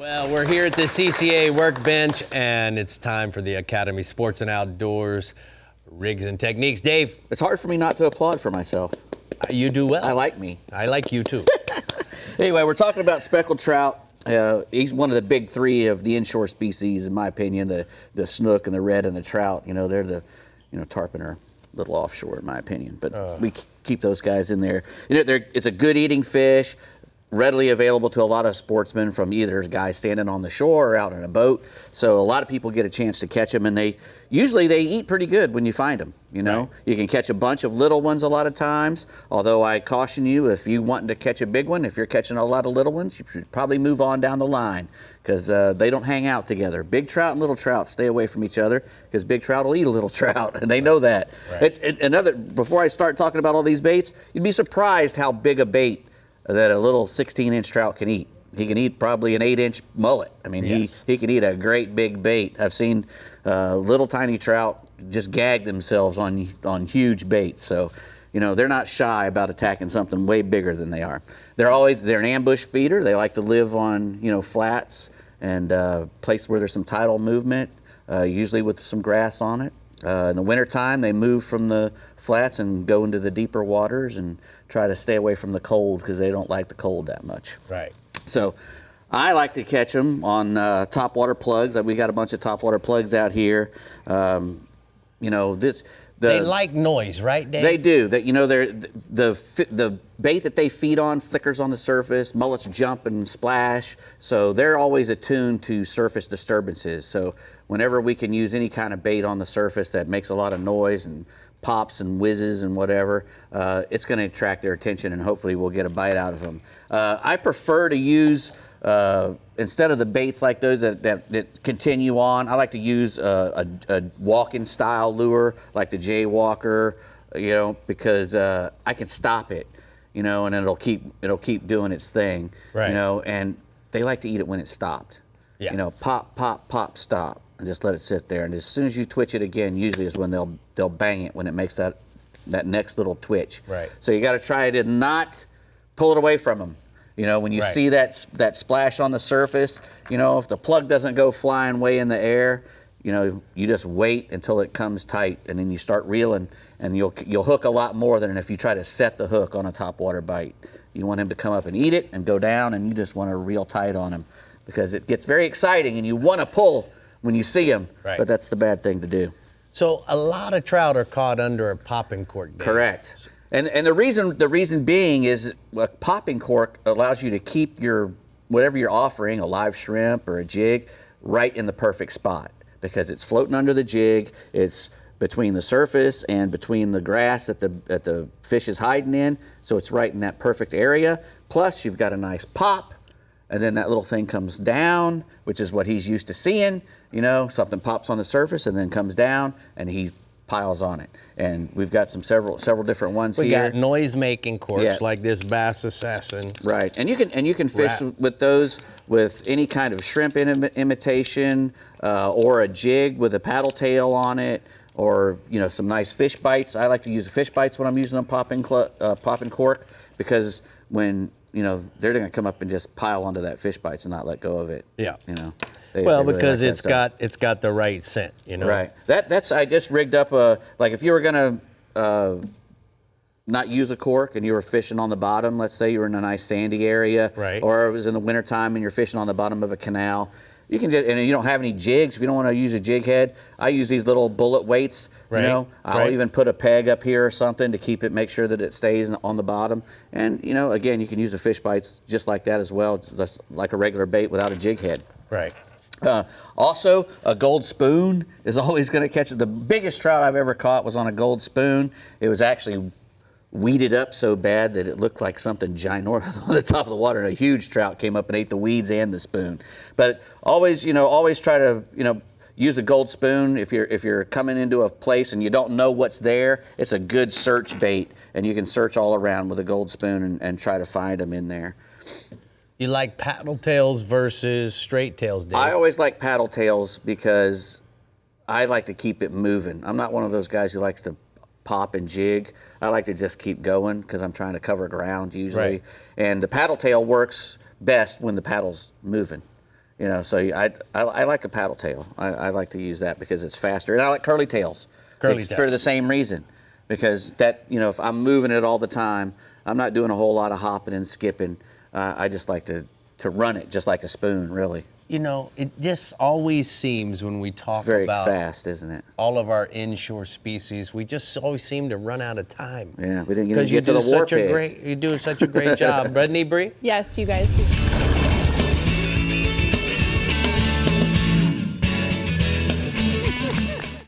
Well, we're here at the CCA workbench, and it's time for the Academy Sports and Outdoors rigs and techniques. Dave, It's hard for me not to applaud for myself. you do well. I like me. I like you too. Anyway, we're talking about speckled trout. He's one of the big three of the inshore species, in my opinion. The snook and the red and the trout. You know, they're the, tarpon are a little offshore, in my opinion. But we keep those guys in there. It's a good eating fish, readily available to a lot of sportsmen, from either guys standing on the shore or out in a boat. So a lot of people get a chance to catch them, and they usually eat pretty good when you find them. Right. You can catch a bunch of little ones a lot of times, although I caution you, if you wanting to catch a big one, if you're catching a lot of little ones, you should probably move on down the line, because they don't hang out together. Big trout and little trout stay away from each other, because big trout will eat a little trout, and they know that. Right. Before I start talking about all these baits, you'd be surprised how big a bait that a little 16-inch trout can eat. He can eat probably an 8-inch mullet. I mean, Yes. he can eat a great big bait. I've seen little tiny trout just gag themselves on huge baits. So, they're not shy about attacking something way bigger than they are. They're an ambush feeder. They like to live on, flats and place where there's some tidal movement, usually with some grass on it. In the wintertime, they move from the flats and go into the deeper waters and try to stay away from the cold, because they don't like the cold that much. Right. So I like to catch them on topwater plugs. We got a bunch of topwater plugs out here. They like noise, right, Dave? They do. The bait that they feed on flickers on the surface. Mullets jump and splash, so they're always attuned to surface disturbances. So whenever we can use any kind of bait on the surface that makes a lot of noise and pops and whizzes and whatever, it's going to attract their attention, and hopefully we'll get a bite out of them. I prefer to use, instead of the baits like those that continue on, I like to use a walking style lure, like the Jaywalker, because I can stop it, and it'll keep doing its thing, Right. And they like to eat it when it's stopped. Yeah. Pop, pop, pop, stop, and just let it sit there. And as soon as you twitch it again, usually is when they'll bang it, when it makes that next little twitch. Right. So you got to try to not pull it away from them. When you Right. see that splash on the surface, if the plug doesn't go flying way in the air, you just wait until it comes tight, and then you start reeling, and you'll hook a lot more than if you try to set the hook on a topwater bite. You want him to come up and eat it and go down, and you just want to reel tight on him, because it gets very exciting and you want to pull when you see him, Right. but that's the bad thing to do. So a lot of trout are caught under a popping cork, Dave. Correct. And the reason being is a popping cork allows you to keep whatever you're offering, a live shrimp or a jig, right in the perfect spot, because it's floating under the jig. It's between the surface and between the grass that the fish is hiding in, so it's right in that perfect area. Plus, you've got a nice pop, and then that little thing comes down, which is what he's used to seeing. Something pops on the surface and then comes down, and he piles on it. And we've got several different ones We here. got noise-making corks, Yeah. like this Bass Assassin. Right, and you can fish Wrap. with those with any kind of shrimp imitation, or a jig with a paddle tail on it, or some nice fish bites. I like to use fish bites when I'm using a popping cork, because when they're going to come up and just pile onto that fish bites and not let go of it. Yeah. They Well, really because like that it's got the right scent, Right. That's I just rigged up like if you were gonna not use a cork and you were fishing on the bottom, let's say you were in a nice sandy area, Right. or it was in the wintertime and you're fishing on the bottom of a canal, you can just, and you don't have any jigs, if you don't want to use a jig head, I use these little bullet weights. Right. I'll Right. even put a peg up here or something to make sure that it stays on the bottom. And again, you can use the fish bites just like that as well, just like a regular bait without a jig head. Right. Also, a gold spoon is always going to catch it. The biggest trout I've ever caught was on a gold spoon. It was actually weeded up so bad that it looked like something ginormous on the top of the water, and a huge trout came up and ate the weeds and the spoon. But always try to, use a gold spoon if you're coming into a place and you don't know what's there. It's a good search bait, and you can search all around with a gold spoon and try to find them in there. You like paddle tails versus straight tails, Dave? I always like paddle tails because I like to keep it moving. I'm not one of those guys who likes to pop and jig. I like to just keep going because I'm trying to cover ground usually. Right. And the paddle tail works best when the paddle's moving. You know, so I like a paddle tail. I like to use that because it's faster, and I like curly tails. Curly tails. For the same reason, because that, you know, if I'm moving it all the time, I'm not doing a whole lot of hopping and skipping. I just like to run it just like a spoon, really. You know, it just always seems when we talk It's very about fast, isn't it? all of our inshore species, we just always seem to run out of time. Yeah, we didn't Because get to the war pig. you do such a great job, Brittany, Brie. Yes, you guys do